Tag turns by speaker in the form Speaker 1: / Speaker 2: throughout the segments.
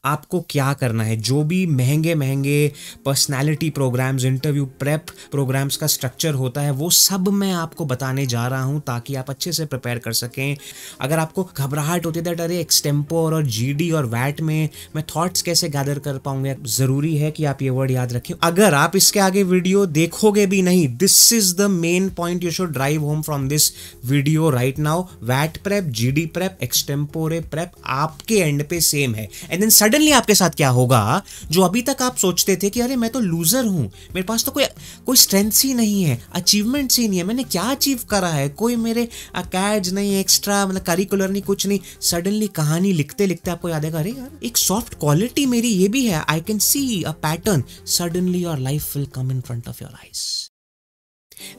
Speaker 1: आपको क्या करना है। जो भी महंगे महंगे personality programmes, interview prep programmes का स्ट्रक्चर होता है, वो सब मैं आपको बताने जा रहा हूं ताकि आप अच्छे से प्रिपेयर कर सकें। अगर आपको घबराहट होती है दैट अरे एक्सटेम्पोर और जीडी और वैट में मैं थॉट्स कैसे गैदर कर पाऊंगा, जरूरी है कि आप ये वर्ड याद रखें। अगर आप इसके आगे वीडियो देखोगे भी नहीं, this is the main point you should drive home from this video right now. वैट prep, GD prep, extempore prep आपके एंड पे सेम है। एंड देन सडनली आपके साथ क्या होगा, जो अभी तक आप सोचते थे कि अरे मैं तो लूजर हूं, मेरे पास तो कोई स्ट्रेंथ्स ही नहीं है, अचीवमेंट्स ही नहीं है, मैंने क्या अचीव करा है, कोई मेरे अकैड्स नहीं, एक्स्ट्रा मतलब करिकुलर नहीं, कुछ नहीं। सडनली कहानी लिखते लिखते आपको याद आएगा अरे यार एक सॉफ्ट क्वालिटी मेरी ये भी है, I can see a pattern. Suddenly your life will come in front of your eyes.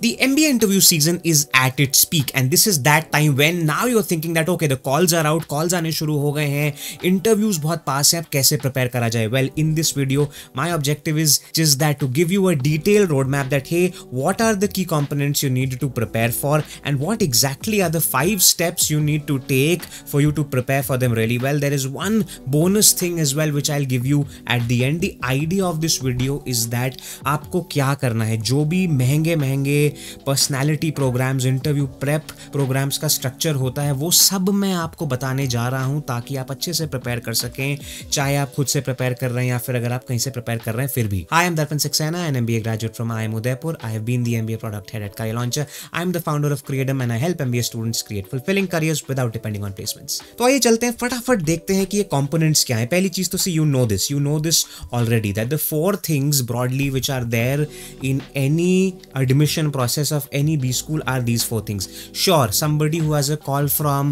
Speaker 1: The MBA interview season is at its peak and this is that time when now you're thinking that okay the calls are out, calls आने शुरू हो गए हैं, interviews बहुत पास हैं, अब कैसे prepare करा जाए। Well, in this video my objective is just that to give you a detailed roadmap that hey what are the key components you need to prepare for and what exactly are the 5 steps you need to take for you to prepare for them really well. There is one bonus thing as well which I'll give you at the end. The idea of this video is that आपको क्या करना है। जो भी महंगे महंगे personality programmes, interview prep programmes का structure होता है, वो सब मैं आपको बताने जा रहा हूं ताकि आप अच्छे से प्रिपेयर कर सकें, चाहे आप खुद से प्रिपेयर कर रहे हैं या फिर अगर आप कहीं से प्रिपेयर कर रहे हैं फिर भी। I am Darpan Saxena, an MBA graduate from IIM Udaipur. I have been the MBA product head at Career Launcher. I am the founder of Creatum and I help MBA students create fulfilling careers without depending on placements. तो आइए चलते हैं, फटाफट देखते हैं कि ये components क्या है। पहली चीज तो सी you know this already that the 4 things broadly which are there in any admission process of any B school are these 4 things. Sure, somebody who has a call from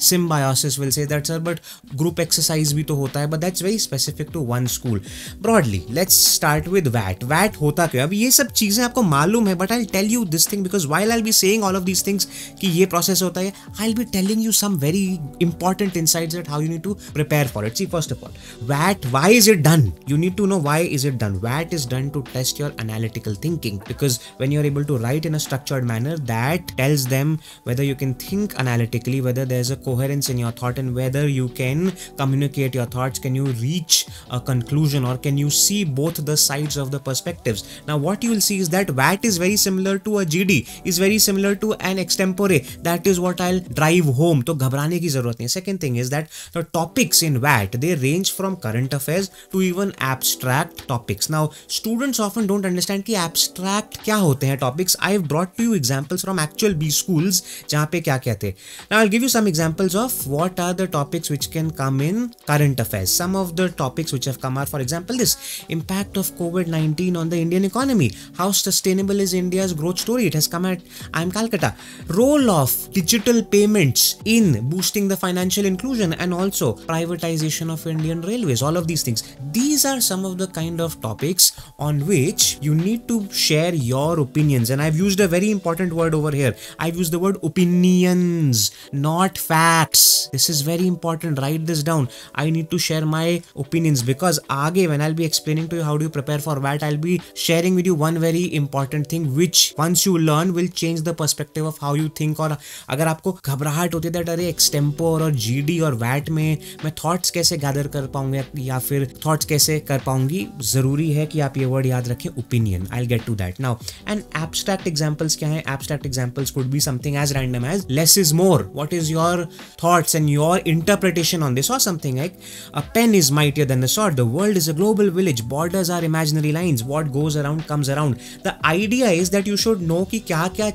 Speaker 1: Symbiosis will say that sir but group exercise भी तो होता है, but that's very specific to one school. Broadly, let's start with VAT. VAT होता क्या? अब ये सब चीजें आपको मालूम है, but I'll tell you this thing because while I'll be saying all of these things कि ये process होता है, I'll be telling you some very important insights that how you need to prepare for it. See, first of all, VAT, why is it done? You need to know why is it done. VAT is done to test your analytical thinking because when you're able to write in a structured manner, that tells them whether you can think analytically, whether there's a coherence in your thought and whether you can communicate your thoughts, can you reach a conclusion or can you see both the sides of the perspectives. Now what you will see is that VAT is very similar to a GD, is very similar to an extempore. That is what I'll drive home. तो घबराने की जरूरत नहीं। Second thing is that the topics in VAT, they range from current affairs to even abstract topics. Now students often don't understand कि abstract क्या होते हैं topics. I have brought to you examples from actual B schools जहाँ पे क्या कहते हैं. Now I'll give you some examples of what are the topics which can come in current affairs. Some of the topics which have come are, for example, this impact of COVID-19 on the Indian economy. How sustainable is India's growth story? It has come at IIM Calcutta. Role of digital payments in boosting the financial inclusion and also privatization of Indian railways. All of these things. These are some of the kind of topics on which you need to share your opinions. And I've used a very important word over here. I've used the word opinions, not facts. This is very important. Write this down. I need to share my opinions because आगे when I'll be explaining to you how do you prepare for VAT, I'll be sharing with you one very important thing which once you learn will change the perspective of how you think. और अगर आपको घबराहट होती है that अरे extempore और GD और VAT में मैं थॉट्स कैसे गैदर कर पाऊंगा या फिर थॉट्स कैसे कर पाऊंगी, जरूरी है कि आप ये वर्ड याद रखें, opinion. I'll get to that now. And abstract examples क्या है? Abstract examples could be something as random as less is more. What is your thoughts and your interpretation on this? Or something like a pen is mightier than the sword. The world is a global village. Borders are imaginary lines. What goes around comes around. The idea is that you should know कि क्या क्या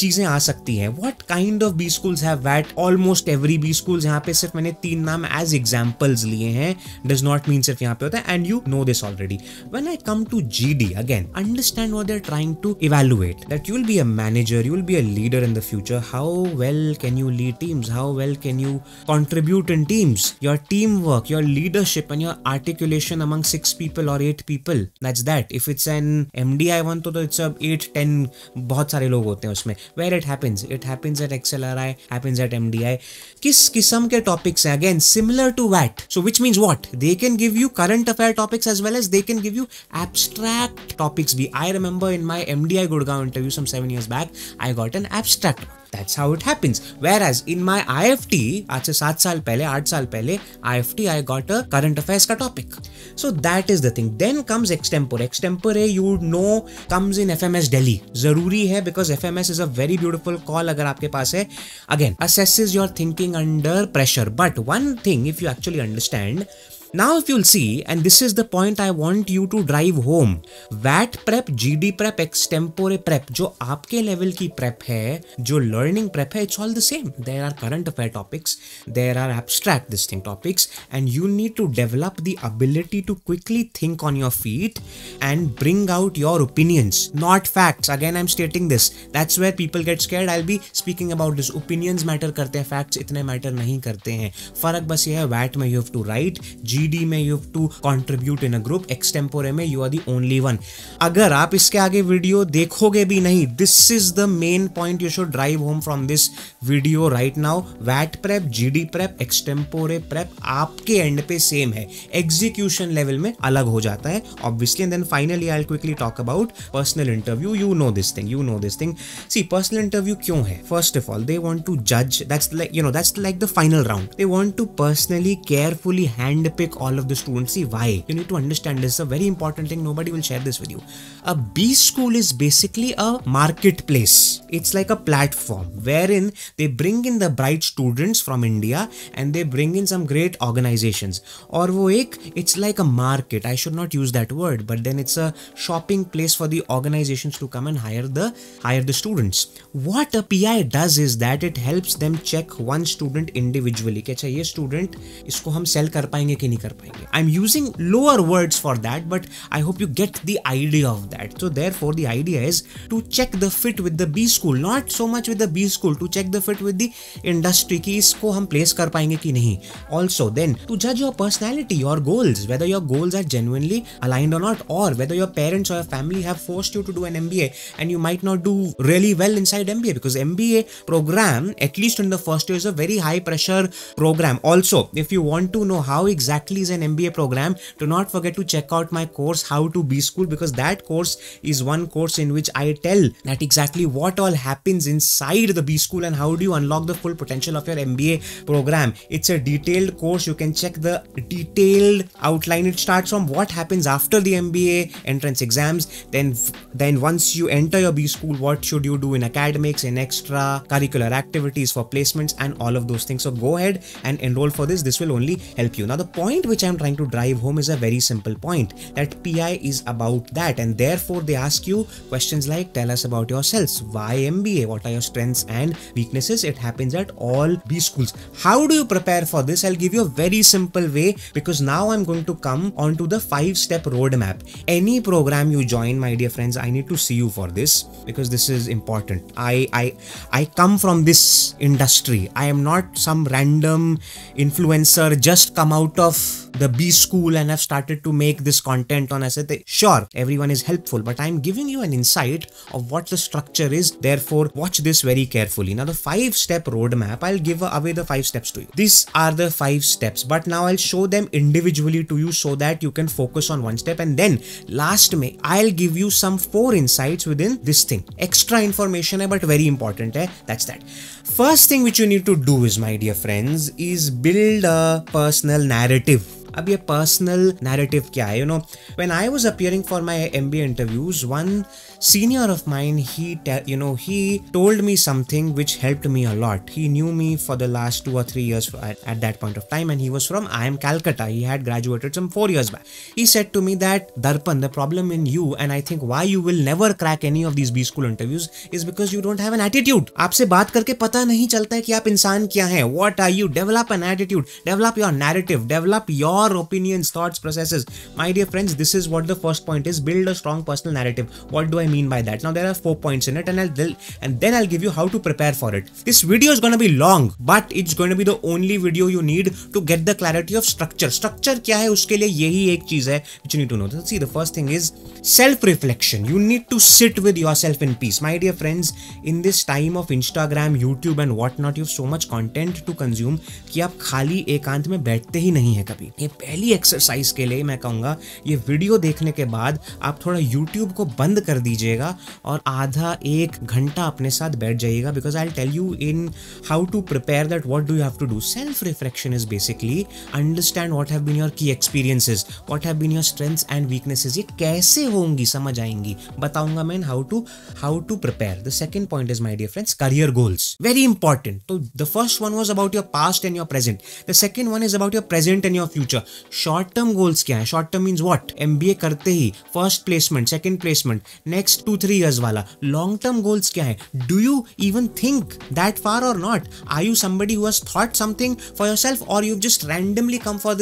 Speaker 1: चीजें आ सकती हैं. What kind of B schools have VAT? Almost every B schools. यहाँ पे सिर्फ मैंने 3 नाम as examples लिए हैं. Does not mean सिर्फ यहाँ पे होता है. And you know this already. When I come to GD again, understand what they're trying to evaluate. That you will be a manager, you will be a leader in the future. How well can you lead teams? How well can you contribute in teams? Your teamwork, your leadership, and your articulation among 6 people or 8 people. That's that. If it's an MDI one, तो it's a 8-10 बहुत सारे लोग होते हैं उसमें. Where it happens at XLRI, happens at MDI. किस किस्म के topics हैं? Again, similar to VAT. So which means what? They can give you current affair topics as well as they can give you abstract topics. I remember in my MDI Gurgaon interview some 7 years back, I got an abstract. That's how it happens. Whereas in my IFT, आज से 7 साल पहले, 8 साल पहले, IFT I got a current affairs का topic. So that is the thing. Then comes extempore. Extempore you know comes in FMS Delhi. जरूरी है because FMS is a very beautiful call अगर आपके पास है. Again, assesses your thinking under pressure. But one thing, if you actually understand, now if you'll see, and this is the point I want you to drive home, VAT prep, GD prep, extempore prep, जो आपके level की prep है, जो learning prep है, it's all the same. There are current affair topics, there are abstract distinct topics, and you need to develop the ability to quickly think on your feet and bring out your opinions, not facts. Again, I'm stating this. That's where people get scared. I'll be speaking about this. Opinions matter करते हैं, facts इतने matter नहीं करते हैं. फर्क बस ये है, VAT में you have to write, GD में you have to contribute in a group, extempore में you are the only one. अगर आप इसके आगे वीडियो देखोगे भी नहीं, this is the main point you should drive home from this video right now. VAT prep, GD prep, extempore prep आपके end पे सेम है, execution level में अलग हो जाता है obviously. And then finally I'll quickly talk about personal interview. You know this thing. See, personal interview क्यों है? First of all, they want to judge. That's like the final round. They want to personally, carefully handpick all of the students. See why? You need to understand this is a very important thing. Nobody will share this with you. A B school is basically a marketplace. It's like a platform wherein they bring in the bright students from India and they bring in some great organizations. और वो एक, it's like a market. I should not use that word, but then it's a shopping place for the organizations to come and hire the students. What a PI does is that it helps them check one student individually. कि अच्छा ये student इसको हम sell कर पाएंगे कि नहीं कर पाएंगे. I'm using lower words for that, but I hope you get the idea of that. So therefore the idea is to check the fit with the B school, not so much with the B school, to check the fit with the industry कि इसको हम place कर पाएंगे कि नहीं. Also then to judge your personality, your goals, whether your goals are genuinely aligned or not, or whether your parents or your family have forced you to do an MBA and you might not do really well inside MBA, because MBA program, at least in the first year, is a very high pressure program. Also, if you want to know how exactly is an MBA program, do not forget to check out my course How to B School, because that course is one course in which I tell that exactly what all happens inside the B School and how do you unlock the full potential of your MBA program. It's a detailed course. You can check the detailed outline. It starts from what happens after the MBA entrance exams, then once you enter your B School, what should you do in academics, in extra curricular activities, for placements and all of those things. So go ahead and enroll for this. This will only help you. Now the point which I'm trying to drive home is a very simple point, that PI is about that, and therefore they ask you questions like, tell us about yourselves, why MBA, what are your strengths and weaknesses. It happens at all B schools. How do you prepare for this? I'll give you a very simple way, because now I'm going to come onto the 5-step roadmap. Any program you join, my dear friends, I need to see you for this, because this is important. I come from this industry. I am not some random influencer just come out of the B school and have started to make this content on SAT. Sure, everyone is helpful, but I'm giving you an insight of what the structure is. Therefore, watch this very carefully. Now, the 5-step roadmap, I'll give away the 5 steps to you. These are the 5 steps, but now I'll show them individually to you so that you can focus on one step. And then last May, I'll give you some 4 insights within this thing. Extra information hai, but very important hai. That's that. First thing which you need to do is, my dear friends, is build a personal narrative. अब ये personal narrative क्या है? when I was appearing for my MBA interviews, one senior of mine, he told me something which helped me a lot. He knew me for the last 2 or 3 years at that point of time, and he was from IIM Calcutta. He had graduated some 4 years back. He said to me that, Darpan, the problem in you, and I think why you will never crack any of these B school interviews, is because you don't have an attitude. आपसे बात करके पता नहीं चलता है कि आप इंसान क्या हैं. What are you? Develop an attitude. Develop your narrative. Develop your opinions, thoughts, processes. My dear friends, this is what the first point is. Build a strong personal narrative. What do I mean by that? Now there are 4 points in it, and then I'll give you how to prepare for it. This video is going to be long, but it's going to be the only video you need to get the clarity of structure. Structure क्या है? उसके लिए यही एक चीज है which you need to know. See, the first thing is self-reflection. You need to sit with yourself in peace. My dear friends, in this time of Instagram, YouTube and whatnot, you have so much content to consume कि आप खाली एकांत में बैठते ही नहीं है कभी. ये पहली एक्सरसाइज के लिए मैं कहूँगा, ये वीडियो देखने के बाद आप थोड़ा YouTube को बंद कर दीजिए लीजिएगा और आधा 1 घंटा अपने साथ बैठ जाइएगा, because I will tell you in how to prepare that what do you have to do. Self reflection is basically understand what have been your key experiences, what have been your strengths and weaknesses. ये कैसे होंगी समझ आएंगी, बताऊंगा मैं how to prepare. The second point is my dear friends career goals, very important. तो the first one was about your past and your present. The second one is about your present and your future. Short term goals क्या है? Short term means what? MBA करते ही first placement, second placement, next 2-3 years वाला. Long term goals क्या है? Do you even think that far or not? Are you somebody who has thought something for yourself, or you've just randomly come for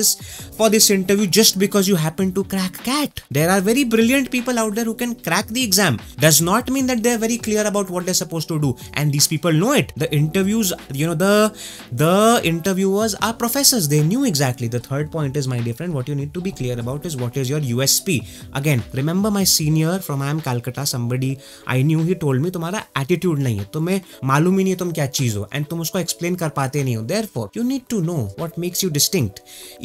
Speaker 1: this interview just because you happen to crack CAT? There are very brilliant people out there who can crack the exam. Does not mean that they're very clear about what they're supposed to do, and these people know it. The interviews, the interviewers are professors. They knew exactly. The third point is, my dear friend, what you need to be clear about is what is your USP. Again, remember my senior from IIM Calcutta, somebody I knew, he told me तुम्हारा attitude नहीं है, तुम्हें मालूम ही नहीं है तुम क्या चीज हो, and तुम उसको explain कर पाते नहीं हो. Therefore, you need to know what makes you distinct.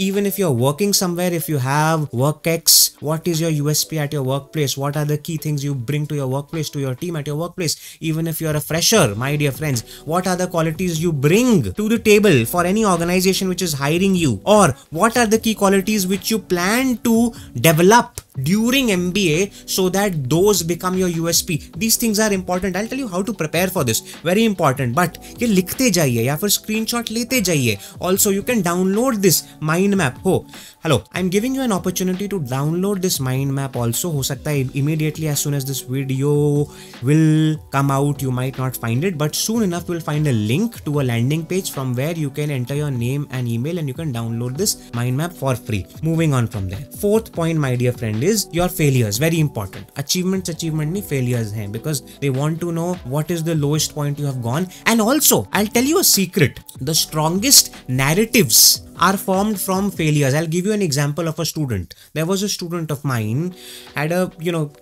Speaker 1: Even if you're working somewhere, if you have work X, what is your USP at your workplace? What are the key things you bring to your workplace, to your team at your workplace? Even if you're a fresher, my dear friends, what are the qualities you bring to the table for any organization which is hiring you? Or what are the key qualities which you plan to develop during MBA so that those become your USP? These things are important. I'll tell you how to prepare for this. Very important. But ये लिखते जाइए या फिर screenshot लेते जाइए. Also, you can download this mind map. Hello, I'm giving you an opportunity to download this mind map also. हो सकता है immediately as soon as this video will come out, you might not find it, but soon enough you'll find a link to a landing page from where you can enter your name and email and you can download this mind map for free. Moving on from there. Fourth point, my dear friend, is your failures. Very important. Achievement नहीं, failures हैं, because they want to know what is the lowest point you have gone. And also, I'll tell you a secret. The strongest narratives are formed from failures. I'll give you an example of a student. There was a student of mine,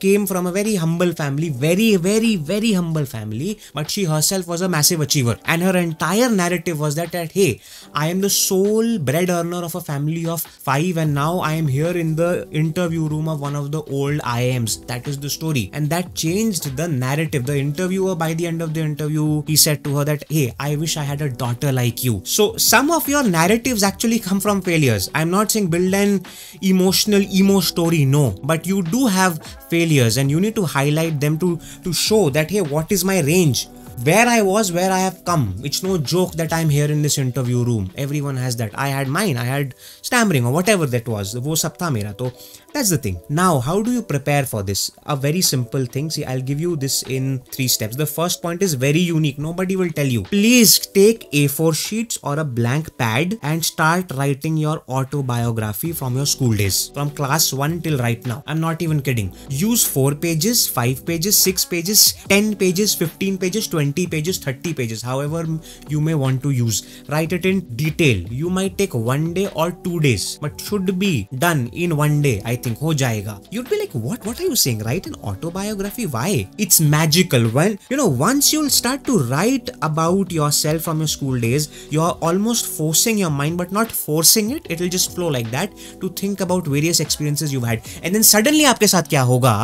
Speaker 1: came from a very humble family, very humble family, but she herself was a massive achiever. And her entire narrative was that hey, I am the sole bread earner of a family of 5, and now I am here in the interview room of one of the old IIMs. That is the story. And that changed the narrative. The interviewer, by the end of the interview, he said to her that, hey, I wish I had a daughter like you. So some of your narratives actually come from failures. I'm not saying build an emotional emo story, no, but you do have failures and you need to highlight them to show that hey, what is my range, where I was, where I have come. It's no joke that I'm here in this interview room. Everyone has that. I had mine. I had stammering or whatever that was. वो सब था मेरा. तो that's the thing. Now, how do you prepare for this? A very simple thing. See, I'll give you this in 3 steps. The first point is very unique. Nobody will tell you. Please take A4 sheets or a blank pad and start writing your autobiography from your school days, from class 1 till right now. I'm not even kidding. Use 4 pages, 5 pages, 6 pages, 10 pages, 15 pages, 20 pages, 30 pages, however you may want to use. Write it in detail. You might take 1 day or 2 days, but should be done in 1 day. I think ho jayega. You'd be like, what are you saying? Write an autobiography? Why? It's magical. When once you'll start to write about yourself from your school days, you're almost forcing your mind, but not forcing it. It'll just flow like that to think about various experiences you've had. And then suddenly आपके साथ क्या होगा,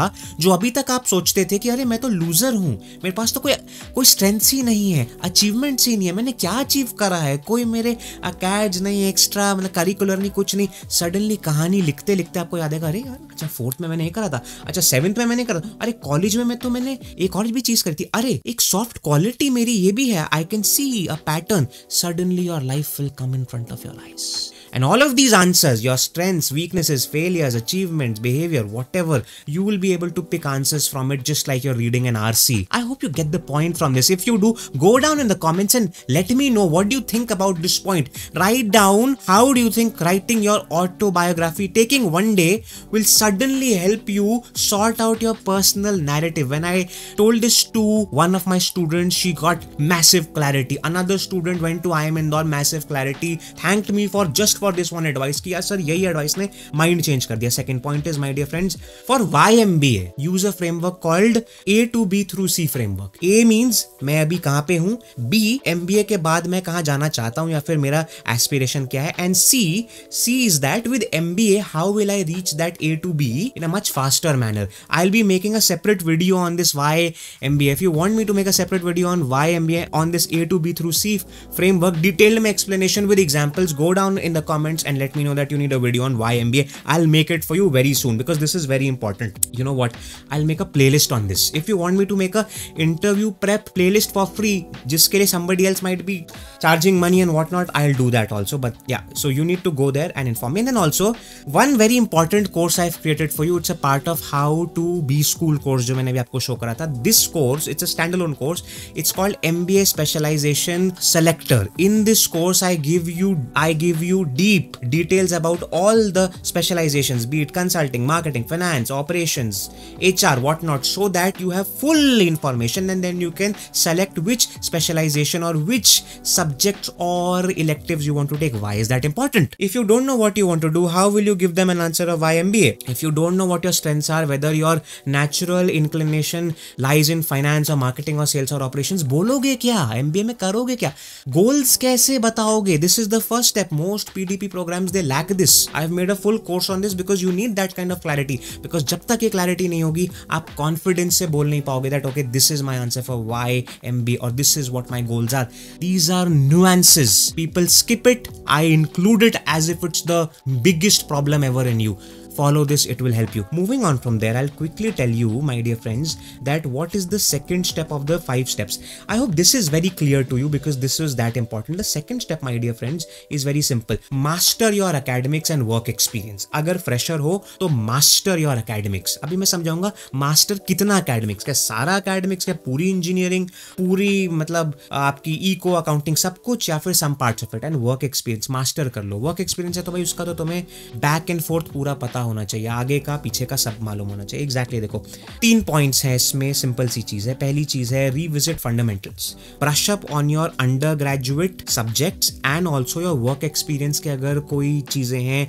Speaker 1: जो अभी तक आप सोचते थे कि अरे मैं तो लूजर हूँ, मेरे पास तो कोई स्ट्रेंथ्स ही नहीं है, अचीवमेंट्स ही नहीं है, मैंने क्या अचीव करा है, कोई मेरे अकैड्स नहीं, एक्स्ट्रा मतलब करिकुलर नहीं, कुछ नहीं. सडनली कहानी लिखते लिखते आपको याद आएगा, अरे यार अच्छा 4th में मैंने ये करा था, अच्छा 7th में मैंने करा था, अरे कॉलेज में तो मैंने एक और भी चीज करी थी, अरे एक सॉफ्ट क्वालिटी मेरी ये भी है, I can see a pattern. Suddenly your life will come in front of your eyes. And all of these answers, your strengths, weaknesses, failures, achievements, behavior, whatever, you will be able to pick answers from it just like you're reading an RC. I hope you get the point from this. If you do, go down in the comments and let me know what do you think about this point. Write down how do you think writing your autobiography, taking 1 day, will suddenly help you sort out your personal narrative. When I told this to one of my students, she got massive clarity. Another student went to IIM Indore, massive clarity, thanked me for just for this one advice कि यार sir यही advice ने mind change कर दिया. Second point is my dear friends, for why MBA use a framework called A to B through C framework. A means मैं अभी कहाँ पे हूँ, B MBA के बाद मैं कहाँ जाना चाहता हूँ या फिर मेरा एस्पिरेशन क्या है, and C is that with MBA how will I reach that A to B in a much faster manner. I'll be making a separate video on this why MBA. If you want me to make a separate video on why MBA on this A to B through C framework, detailed explanation with examples, go down in the comments and let me know that you need a video on why MBA. I'll make it for you very soon because this is very important. You know what, I'll make a playlist on this. If you want me to make a interview prep playlist for free जिसके लिए somebody else might be charging money and whatnot, I'll do that also. But yeah, so you need to go there and inform me. And then also one very important course I've created for you. It's a part of how to be school course जो मैंने भी आपको show करा था. This course, it's a standalone course. It's called MBA Specialization Selector. In this course, I give you deep details about all the specializations, be it consulting, marketing, finance, operations, HR, whatnot, so that you have full information and then you can select which specialization or which subjects or electives you want to take. Why is that important? If you don't know what you want to do, how will you give them an answer of why MBA? If you don't know what your strengths are, whether your natural inclination lies in finance or marketing or sales or operations, बोलोगे क्या? MBA में करोगे क्या? Goals कैसे बताओगे? This is the first step. Most PDP programs they lack this. I've made a full course on this because you need that kind of clarity. Because जब तक ये clarity नहीं होगी, आप confidence से बोल नहीं पाओगे that okay, this is my answer for why MBA or this is what my goals are. These are nuances. People skip it. I include it as if it's the biggest problem ever in you. Follow this, it will help you. Moving on from there, I'll quickly tell you, my dear friends, that what is the second step of the 5 steps. I hope this is very clear to you because this is that important. The second step, my dear friends, is very simple. Master your academics and work experience. अगर fresher हो तो master your academics. अभी मैं समझाऊंगा master कितना academics, क्या सारा academics, क्या पूरी engineering, पूरी मतलब आपकी eco accounting सब कुछ, या फिर some parts of it, and work experience master कर लो. Work experience है तो भाई उसका तो तुम्हें back and forth पूरा पता होना चाहिए, आगे का पीछे का सब मालूम होना चाहिए. एग्जैक्टली देखो 3 पॉइंट्स हैं इसमें, सिंपल सी चीज है. पहली चीज है revisit fundamentals, brush up on your undergraduate subjects and also your work experience के अगर कोई चीजें हैं.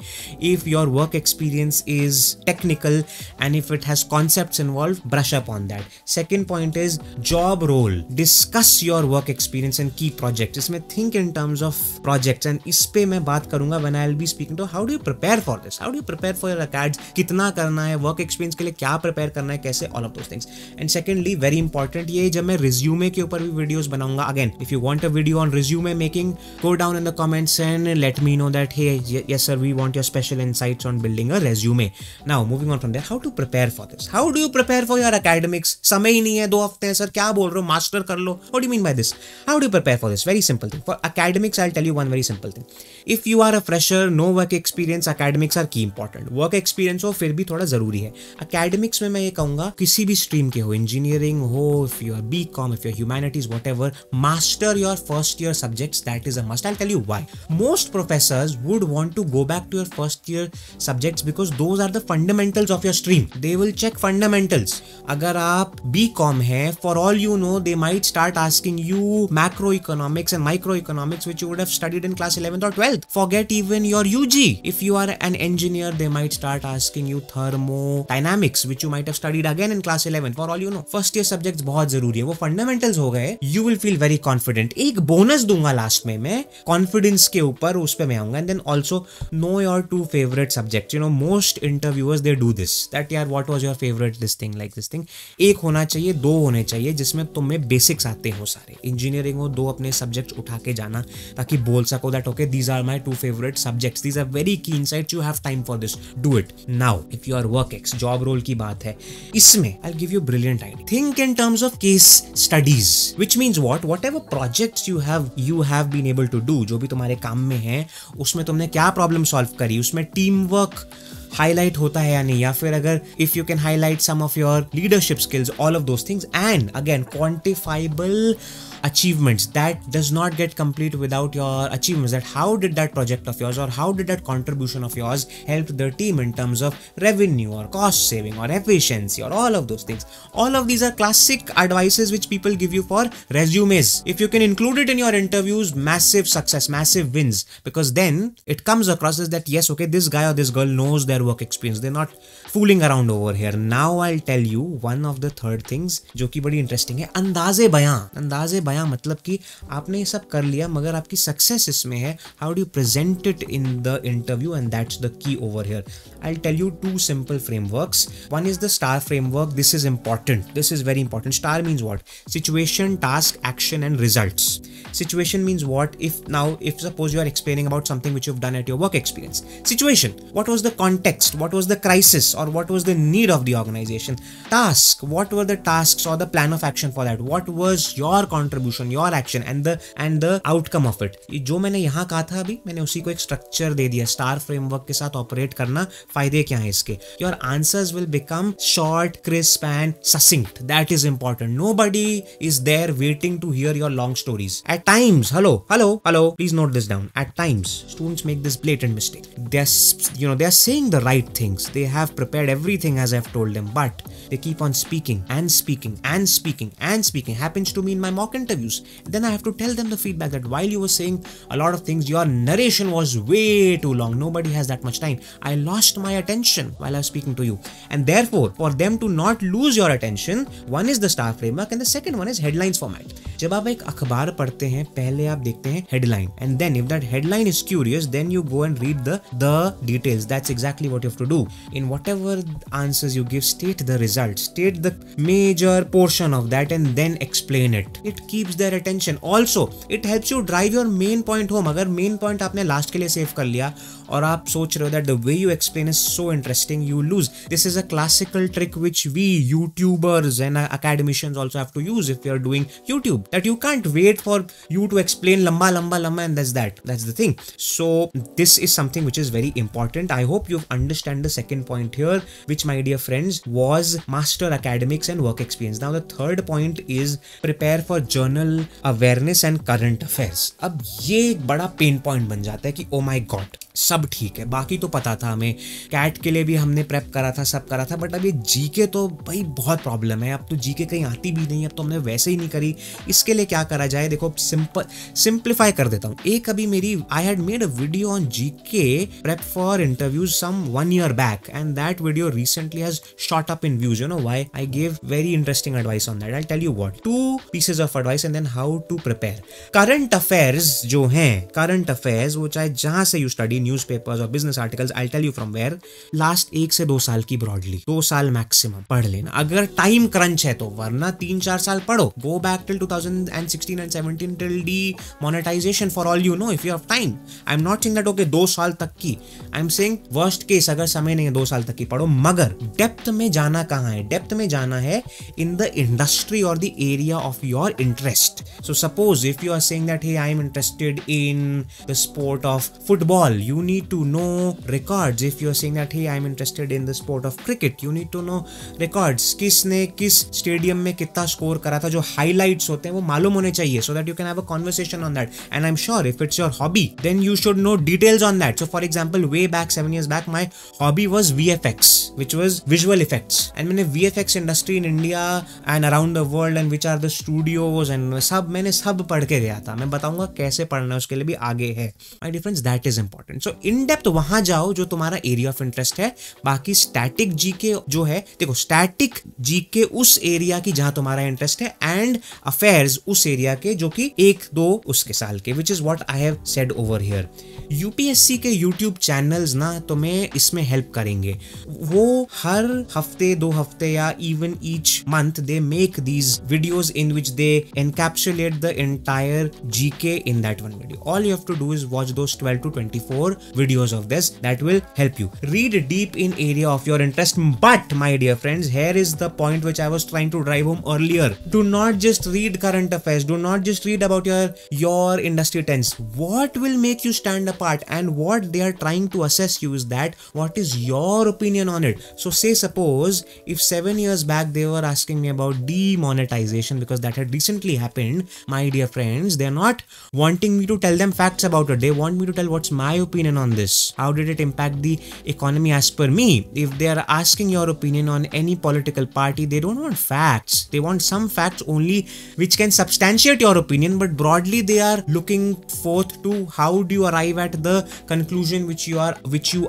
Speaker 1: If your work experience is technical and if it has concepts involve, brush up on that. Second point is job role, discuss your work experience and key project. इसमें think in terms of projects and इस पे मैं बात करूंगा when I will be speaking to how do you prepare for this, how do you prepare for your acads, कितना करना है, work experience के लिए क्या प्रिपेयर करना है, कैसे, all of those things. And secondly very important, ये जब मैं रिज्यूमे के ऊपर भी वीडियोस बनाऊंगा, again if you want a video on resume making, go down in the comments and let me know that hey yes sir we want your special insights on building a resume. Now moving on from there, how to prepare for this, how do you prepare for your academics. समय ही नहीं है, 2 हफ्ते हैं sir, क्या बोल रहे हो, master कर लो. What do you mean by this, how do you prepare for this? Very simple thing. For academics I will tell you one very simple thing. If you are a fresher, no work experience, academics are key important. Work experience हो फिर भी थोड़ा जरूरी है. Academics में मैं ये कहूंगा किसी भी स्ट्रीम के हो, इंजीनियरिंग हो, if you are BCom, if you are humanities, whatever, master your first year subjects. That is a must. I will tell you why. Most professors would want to go back to your first year subjects because those are the fundamentals of your stream. They will check fundamentals. अगर आप BCom है, for all you know they might start asking you macroeconomics and microeconomics which you would have studied in class 11th or 12th. Forget even your UG. If you are an engineer, they might start asking you thermodynamics, which you might have studied again in class 11. For all you know, first year subjects बहुत जरूरी है. वो fundamentals हो गए. You will feel very confident. एक bonus दूंगा last में मैं confidence के ऊपर, उस पे मैं आऊंगा. And then also know your 2 favorite subjects. You know most interviewers they do this. That यार what was your favorite this thing like this thing. एक होना चाहिए, 2 होने चाहिए जिसमें तुम्हें बेसिक्स आते हो सारे. इंजीनियरिंग हो, 2 अपने सब्जेक्ट्स उठा के जाना ताकि बोल सको that okay these are my 2 favorite subjects. These are very key insights. You have time for this. Do it now. If you are work-ex, job role की बात है, इसमें I'll give you a brilliant idea. Think in terms of case studies, which means what? Whatever projects you have been able to do, जो भी तुम्हारे काम में है, उसमें तुमने क्या प्रॉब्लम सॉल्व करी, उसमें टीम वर्क हाईलाइट होता है या नहीं, या फिर अगर if you can highlight some of your leadership skills, all of those things. And again quantifiable achievements. That does not get complete without your achievements. That how did that project of yours or how did that contribution of yours help the team in terms of revenue or cost saving or efficiency or all of those things. All of these are classic advices which people give you for resumes. If you can include it in your interviews, massive success, massive wins, because then it comes across as that yes, okay, this guy or this girl knows their work experience. They're not fooling around over here. Now I'll tell you one of the third things जो कि बड़ी interesting है. अंदाजे बयां. अंदाजे बयां मतलब कि आपने ये सब कर लिया मगर आपकी सक्सेस इसमें है. How do you present it in the interview, and that's the key over here. I'll tell you two simple frameworks. One is the STAR framework. This is important. This is very important. STAR means what? Situation, task, action, and results. Situation means what? If suppose you are explaining about something which you've done at your work experience. Situation. What was the context? What was the crisis or what was the need of the organization? Task. What were the tasks or the plan of action for that? What was your contribution, your action, and the outcome of it? जो मैंने यहाँ कहा था अभी, मैंने उसी को एक स्ट्रक्चर दे दिया. स्टार फ्रेमवर्क के साथ ऑपरेट करना, फायदे क्या हैं इसके? Your answers will become short, crisp, and succinct. That is important. Nobody is there waiting to hear your long stories. At times, hello. Please note this down. At times, students make this blatant mistake. They are saying the right things. They have prepared everything as I've told them, but they keep on speaking and speaking and speaking and speaking. Happens to me in my mock interviews. Then I have to tell them the feedback that while you were saying a lot of things, your narration was way too long. Nobody has that much time. I lost my attention while I was speaking to you. And therefore, for them to not lose your attention, one is the STAR framework and the second one is headlines format. जब आप एक अखबार पढ़ते हैं, पहले आप देखते हैं headline, and then if that headline is curious, then you go and read the details. That's exactly what you have to do. In whatever answers you give, state the result, state the major portion of that, and then explain it. It keeps their attention. Also, it helps you drive your main point home. अगर main point आपने last के लिए save कर लिया और आप सोच रहे हो that the way you explain is so interesting, you lose. This is a classical trick which we YouTubers and academicians also have to use if you are doing YouTube. That you can't wait for you to explain lamba and that's that. That's the thing. So this is something which is very important. I hope you've understand the second point here, which my dear friends was master academics and work experience. Now the third point is prepare for journal awareness and current affairs. अब ये एक बड़ा pain point बन जाता है कि oh my God सब ठीक है, बाकी तो पता था हमें, कैट के लिए भी हमने प्रेप करा था, सब करा था, बट अब ये जीके तो भाई बहुत प्रॉब्लम है. अब तो जीके कहीं आती भी नहीं, अब तो हमने वैसे ही नहीं करी. इसके लिए क्या करा जाए? देखो सिंपलीफाई कर देता हूँ. एक अभी मेरी I had made a video on GK prep for interviews some 1 year back and that video recently has shot up in views. You know why? I gave very interesting advice on that. I'll tell you what. 2 pieces of advice and then how to prepare. Current affairs जो हैं, current affairs वो चाहे जहाँ से you study newspapers or business articles, I'll tell you from where. Last 1 से 2 साल की broadly, 2 साल maximum पढ़ लेना अगर time crunch है तो, वरना 3-4 साल पढ़ो. Go back till 2016 and 17 till demonetization for all you know if you have time. I'm not saying that okay 2 साल तक की, I'm saying worst case अगर समय नहीं है 2 साल तक की पढ़ो, मगर डेप्थ में जाना कहाँ है? डेप्थ में जाना है in the industry or the area of your interest. So suppose if you are saying that hey I am interested in the sport of football, you need to know records. If you are saying that hey I am interested in the sport of cricket, you need to know records. किसने किस stadium में कितना score करा था, जो highlights होते हैं वो मालूम होने चाहिए, so that you can have a conversation on that. And I'm sure if it's your hobby, then you should know details on that. So for example, way back 7 years back, my hobby was VFX, which was visual effects. And मैंने VFX industry in India and around the world and which are the studios and मैंने सब पढ़ के गया था. मैं बताऊंगा कैसे पढ़ना है, उसके लिए भी आगे है. My dear friends, that is important. So in depth वहां जाओ जो तुम्हारा area of interest है. बाकी static GK जो है, देखो static GK उस area की जहां तुम्हारा इंटरेस्ट है, and affairs उस area के जो कि 1-2 उसके साल के, which is what I have said over here. UPSC के YouTube चैनल्स ना तुम्हें इसमें हेल्प करेंगे. वो हर हफ्ते 2 हफ्ते या even each month they make these videos in which they encapsulate the entire GK in that one video. All you have to do is watch those 12 to 24 videos of this. That will help you. Read deep in area of your interest. But my dear friends, here is the point which I was trying to drive home earlier. Do not just read current current affairs. Do not just read about your industry trends. What will make you stand apart, and what they are trying to assess you is that what is your opinion on it. So say suppose if 7 years back they were asking me about demonetization, because that had recently happened, my dear friends, they're not wanting me to tell them facts about it. They want me to tell what's my opinion on this. How did it impact the economy as per me? If they are asking your opinion on any political party, they don't want facts. They want some facts only which can substantiate your opinion, but broadly they are looking forth to how do you arrive at the conclusion which you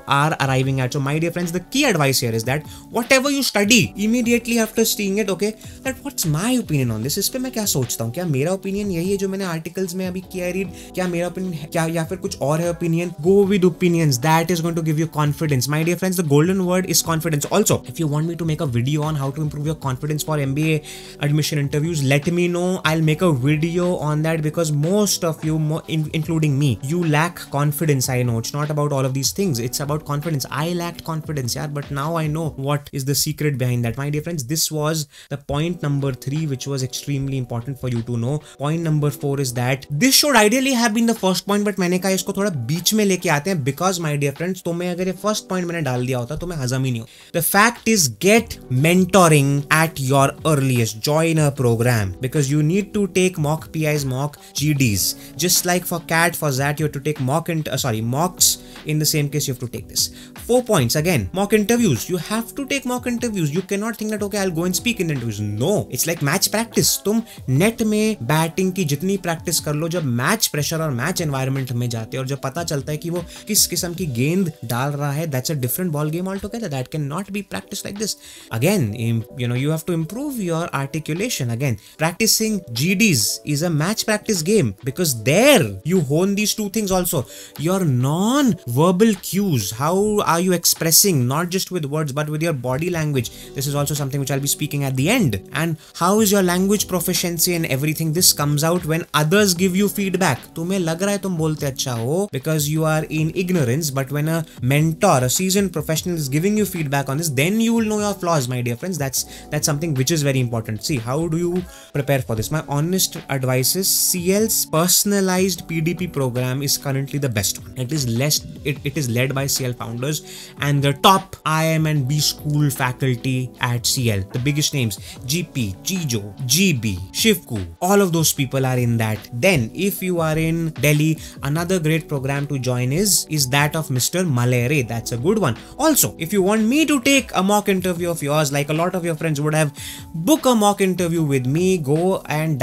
Speaker 1: are arriving at. So my dear friends, the key advice here is that whatever you study, immediately after studying it, okay, that what's my opinion on this, इस पे मैं क्या सोचता हूँ, क्या मेरा opinion यही है जो मैंने articles में अभी किया read, क्या मेरा opinion है, क्या या फिर कुछ और है opinion. Go with opinions. That is going to give you confidence. My dear friends, the golden word is confidence. Also, if you want me to make a video on how to improve your confidence for MBA admission interviews, let me know. I'll make a video on that, because most of you, including me, you lack confidence. I know it's not about all of these things. It's about confidence. I lacked confidence, yeah, but now I know what is the secret behind that. My dear friends, this was the point number 3, which was extremely important for you to know. Point number 4 is that this should ideally have been the first point, but मैंने कहा इसको थोड़ा बीच में लेके आते हैं, because my dear friends, तो मैं अगर ये first point मैंने डाल दिया होता तो मैं हजम ही नहीं हो. The fact is, get mentoring at your earliest. Join a program, because you need to take mock PIs, mock GDs. Just like for CAT, for that you have to take mocks. In the same case, you have to take this. 4 points again. Mock interviews. You have to take mock interviews. You cannot think that okay, I'll go and speak in interviews. No, it's like match practice. तुम net में batting की जितनी practice कर लो, जब match pressure और match environment में जाते हो और जब पता चलता है कि वो किस किस्म की गेंद डाल रहा है, that's a different ball game altogether. That cannot be practiced like this. Again, you have to improve your articulation. Again, practicing GDs is a match practice game, because there you hone these two things also. Your non-verbal cues. How are you expressing, not just with words but with your body language? This is also something which I'll be speaking at the end. And how is your language proficiency and everything? This comes out when others give you feedback. तुम्हें लग रहा है तुम बोलते अच्छा हो because you are in ignorance, but when a mentor, a seasoned professional is giving you feedback on this, then you will know your flaws, my dear friends. That's something which is very important. See, how do you prepare for this? My honest advice is CL's personalized PDP program is currently the best one. It is led by CL founders and the top IM and B school faculty at CL. The biggest names, GP, Jijo, GB, Shivku, all of those people are in that. Then if you are in Delhi, another great program to join is that of Mr. Malere. That's a good one. Also, if you want me to take a mock interview of yours, like a lot of your friends would have, book a mock interview with me. Go and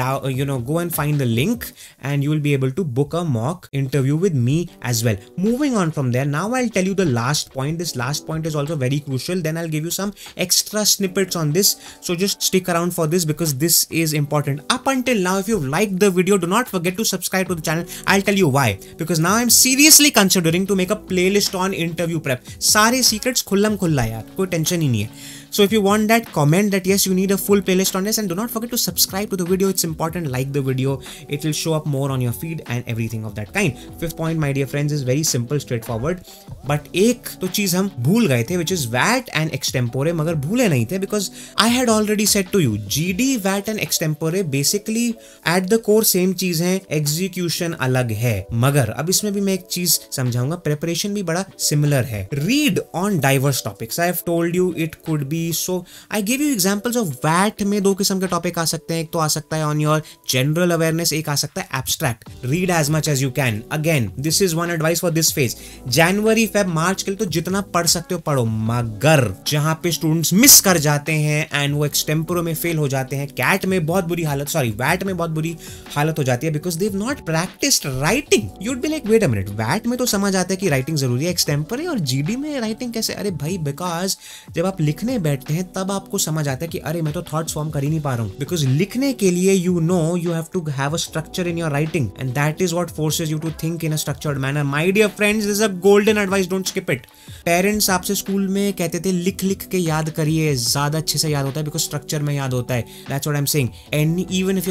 Speaker 1: find the link and you will be able to book a mock interview with me as well. Moving on from there, now I'll tell you the last point. This last point is also very crucial. Then I'll give you some extra snippets on this. So just stick around for this, because this is important. Up until now, if you've liked the video, do not forget to subscribe to the channel. I'll tell you why. Because now I'm seriously considering to make a playlist on interview prep. सारे secrets खुल्लम खुल्ला यार, कोई tension ही नहीं है. So if you want that, comment that yes, you need a full playlist on this, and do not forget to subscribe to the video. It's important. Like the video, it will show up more on your feed and everything of that kind. 5th point, my dear friends, is very simple, straightforward. But एक तो चीज हम भूल गए थे, which is VAT and extempore. मगर भूले नहीं थे, because I had already said to you, GD, VAT and extempore basically at the core same चीज है, execution अलग है. मगर अब इसमें भी मैं एक चीज समझाऊंगा, preparation भी बड़ा similar है. Read on diverse topics. I have told you it could be. So I give you examples of VAT में 2 किस्म के टॉपिक आ सकते हैं. एक तो आ सकता है on your general awareness, एक आ सकता है abstract. Read as much as you can. Again, this is one advice for this phase. January, Feb, March के लिए तो जितना पढ़ सकते हो पढ़ो, मगर जहां पे स्टूडेंट्स मिस कर जाते हैं एंड वो एक्सटेम्पोरो में फेल हो जाते हैं, कैट में बहुत बुरी हालत, वैट में बहुत बुरी हालत हो जाती है, because they have not practised writing. You'd be like wait a minute, wait में तो समझ आता है कि राइटिंग जरूरी है, एक्सटेम्पोरे और जीडी में राइटिंग कैसे? अरे भाई, बिकॉज जब आप लिखने बैठते हैं तब आपको समझ आता है कि अरे मैं तो थॉट्स फॉर्म कर ही नहीं पा रहा हूँ. बिकॉज लिखने के लिए you have to have a structure in your writing, and that is what forces you to think in a structured manner. My dear friends, this is a golden advice, don't skip it. Parents आपसे school में कहते थे लिख लिख के याद करिए, ज्यादा अच्छे से याद होता है, बिकॉज स्ट्रक्चर में याद होता है. That's what I am saying. And even if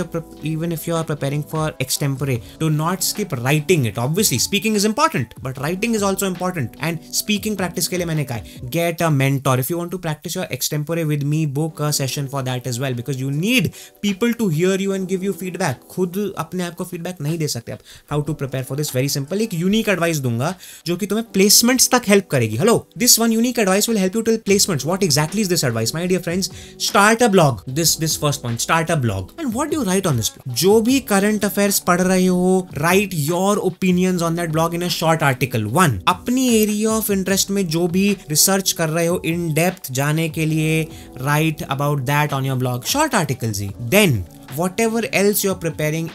Speaker 1: you are preparing for extempore, do not skip writing it. Obviously speaking is important, but writing is also important. And speaking practice के लिए मैंने कहा है, get a mentor. If you want to practice your extempore with me, book a session for that as well, because you need people to hear you and give you feedback. खुद अपने आप को feedback नहीं दे सकते आप. How to prepare for this? Very simple. एक unique advice दूंगा जो कि तुम्हें placements तक help करेगी. Hello, this one unique advice will help you till placements. What exactly is this advice, my dear friends? Start a blog. This first point. Start a blog. And what do you write on this blog? जो भी current affairs पढ़ रहे हो, write your opinions on that blog in a short article. 1. अपनी area of interest में जो भी research कर रहे हो in depth जाने के लिए, write about that on your blog. Short articles he. Then whatever else you're preparing,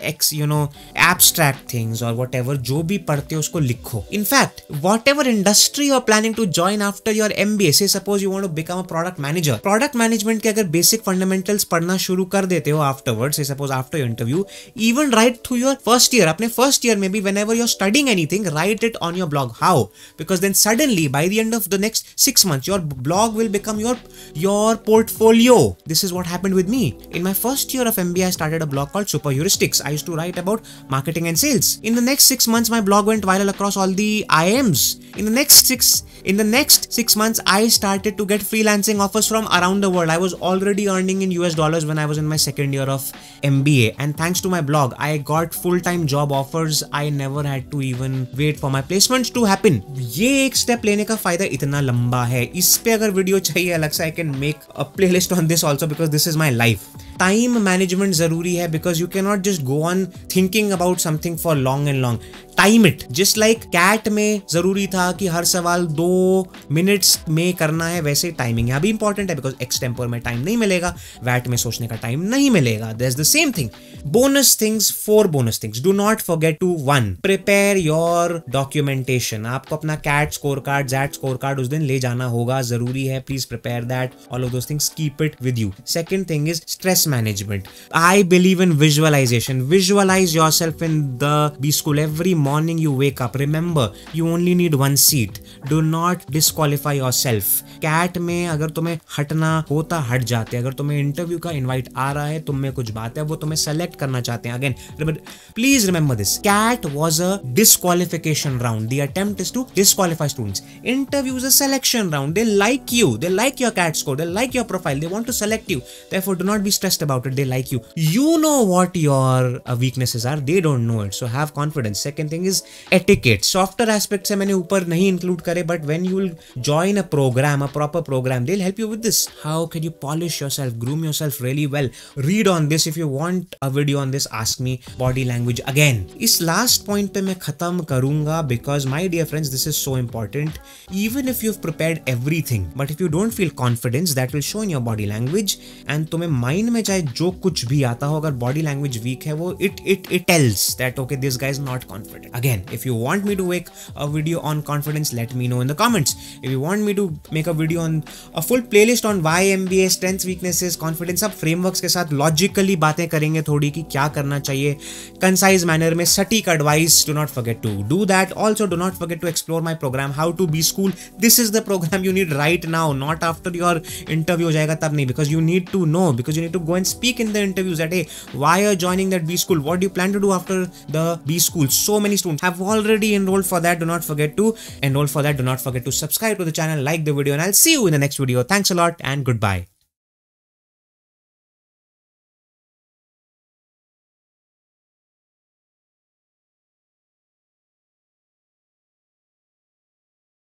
Speaker 1: abstract things or whatever, जो भी पढ़ते हो उसको लिखो. In fact, whatever industry you're planning to join after your MBA, say suppose you want to become a product manager. Product management के अगर basic fundamentals पढ़ना शुरू कर देते हो afterwards, say suppose after your interview, even right through your first year, अपने first year में भी whenever you're studying anything, write it on your blog. How? Because then suddenly by the end of the next 6 months, your blog will become your portfolio. This is what happened with me. In my first year of MBA, I started a blog called Super Heuristics. I used to write about marketing and sales. In the next 6 months, my blog went viral across all the IIMs. In the next 6 months, I started to get freelancing offers from around the world. I was already earning in US dollars when I was in my second year of MBA. And thanks to my blog, I got full-time job offers. I never had to even wait for my placements to happen. ये एक step लेने का फायदा इतना लंबा है. इस पे अगर वीडियो चाहिए अलग से, I can make a playlist on this also because this is my life. Time management जरूरी है because you cannot just go on thinking about something for long and long. Time it. Just like cat में जरूरी था कि हर सवाल 2 minutes में करना है, वैसे टाइमिंग यहाँ भी इंपॉर्टेंट है because extempore में टाइम नहीं मिलेगा, VAT में सोचने का टाइम नहीं मिलेगा. There's the same thing. Bonus things, 4 bonus things. Do not forget to 1. Prepare your documentation. आपको अपना CAT scorecard, ZAT scorecard उस दिन ले जाना होगा, जरूरी है. Please prepare that. All of those things, keep it with you. Second thing is stress management. I believe in visualization. Visualize yourself in the B school. Every morning you wake up, remember you only need 1 seat. Do not disqualify yourself. CAT में अगर तुम्हें हटना होता हट जाते, अगर तुम्हें interview का इनवाइट आ रहा है, तुम में कुछ बात है, वो तुम्हें सेलेक्ट करना चाहते हैं. Again, please remember this. CAT was a disqualification round. The attempt is to disqualify students. Interview is a selection round. They like you. They like your CAT score. They like your profile. They want to select you. Therefore, do not be stressed about it. They like you. You know what your weaknesses are. They don't know it. So have confidence. Second thing is etiquette. Softer aspects है मैंने ऊपर नहीं include करे, but when you will join a program, a proper program, they'll help you with this. How can you polish yourself, groom yourself really well? Read on this. If you want a video on this, ask me. Body language again. इस last point पे मैं खत्म करूँगा because my dear friends, this is so important. Even if you've prepared everything, but if you don't feel confidence, that will show in your body language. And तुम्हें mind में चाहे जो कुछ भी आता हो, अगर body language weak है, वो it tells that okay, this guy is not confident. Again, if you want me to make a video on confidence, let me know in the comments. If you want me to make a video on a full playlist on why MBA, strengths, weaknesses, confidence, सब frameworks के साथ logically बातें करेंगे थोड़ी कि क्या करना चाहिए concise manner में, सटीक advice, do not forget to do that. Also, do not forget to explore my program How to Be School. This is the program you need right now, not after your interview हो जाएगा तब नहीं, because you need to know, because you need to go and speak in the interviews that hey, why are you joining that B school? What do you plan to do after the B school? So many students have already enrolled for that. Do not forget to enroll for that. Do not forget to subscribe to the channel, like the video, and I'll see you in the next video. Thanks a lot and goodbye.